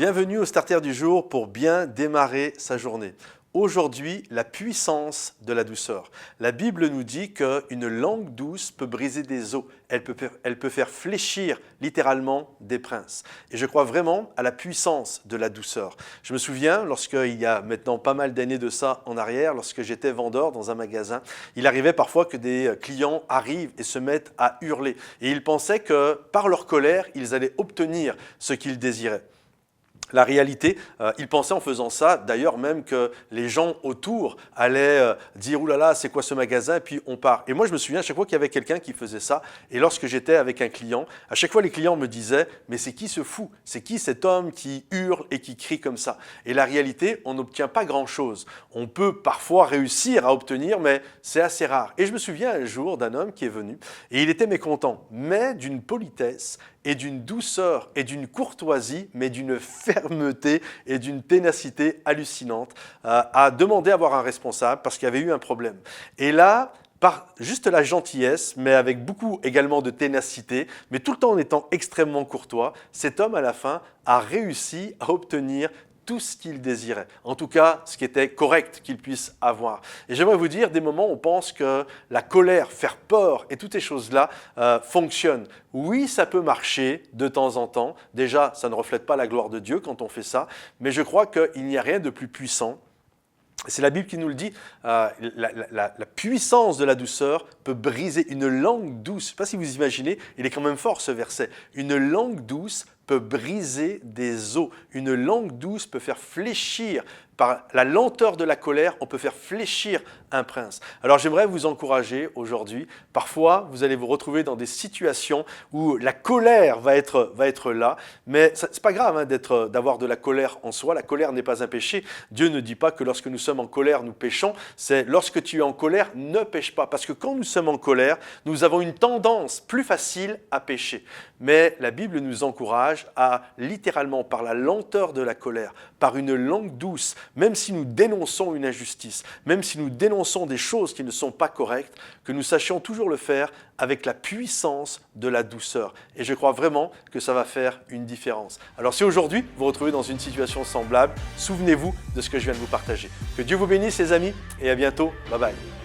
Bienvenue au Starter du jour pour bien démarrer sa journée. Aujourd'hui, la puissance de la douceur. La Bible nous dit qu'une langue douce peut briser des os. Elle peut faire fléchir littéralement des princes. Et je crois vraiment à la puissance de la douceur. Je me souviens, lorsqu'il y a maintenant pas mal d'années de ça en arrière, lorsque j'étais vendeur dans un magasin, il arrivait parfois que des clients arrivent et se mettent à hurler. Et ils pensaient que par leur colère, ils allaient obtenir ce qu'ils désiraient. La réalité, ils pensaient en faisant ça, d'ailleurs même que les gens autour allaient dire « Ouh là là, c'est quoi ce magasin ?» et puis on part. Et moi, je me souviens à chaque fois qu'il y avait quelqu'un qui faisait ça, et lorsque j'étais avec un client, à chaque fois les clients me disaient « Mais c'est qui ce fou? C'est qui cet homme qui hurle et qui crie comme ça ?» Et la réalité, on n'obtient pas grand-chose. On peut parfois réussir à obtenir, mais c'est assez rare. Et je me souviens un jour d'un homme qui est venu, et il était mécontent, mais d'une politesse et d'une douceur et d'une courtoisie, mais d'une fermeté et d'une ténacité hallucinante, à demander à avoir un responsable parce qu'il y avait eu un problème. Et là, par juste la gentillesse, mais avec beaucoup également de ténacité, mais tout le temps en étant extrêmement courtois, cet homme à la fin a réussi à obtenir tout ce qu'il désirait, en tout cas ce qui était correct qu'il puisse avoir. Et j'aimerais vous dire, des moments où on pense que la colère, faire peur et toutes ces choses-là fonctionnent. Oui, ça peut marcher de temps en temps. Déjà, ça ne reflète pas la gloire de Dieu quand on fait ça, mais je crois qu'il n'y a rien de plus puissant. C'est la Bible qui nous le dit, la puissance de la douceur peut briser une langue douce. Je ne sais pas si vous imaginez, il est quand même fort ce verset. Une langue douce peut briser des os. Une langue douce peut faire fléchir, par la lenteur de la colère, on peut faire fléchir un prince. Alors j'aimerais vous encourager aujourd'hui. Parfois, vous allez vous retrouver dans des situations où la colère va être là, mais ce n'est pas grave hein, d'avoir de la colère en soi. La colère n'est pas un péché. Dieu ne dit pas que lorsque nous sommes en colère, nous péchons. C'est lorsque tu es en colère, ne pêche pas. Parce que quand nous sommes en colère, nous avons une tendance plus facile à pécher. Mais la Bible nous encourage à littéralement, par la lenteur de la colère, par une langue douce, même si nous dénonçons une injustice, même si nous dénonçons des choses qui ne sont pas correctes, que nous sachions toujours le faire avec la puissance de la douceur. Et je crois vraiment que ça va faire une différence. Alors si aujourd'hui vous vous retrouvez dans une situation semblable, souvenez-vous de ce que je viens de vous partager. Que Dieu vous bénisse les amis et à bientôt. Bye bye.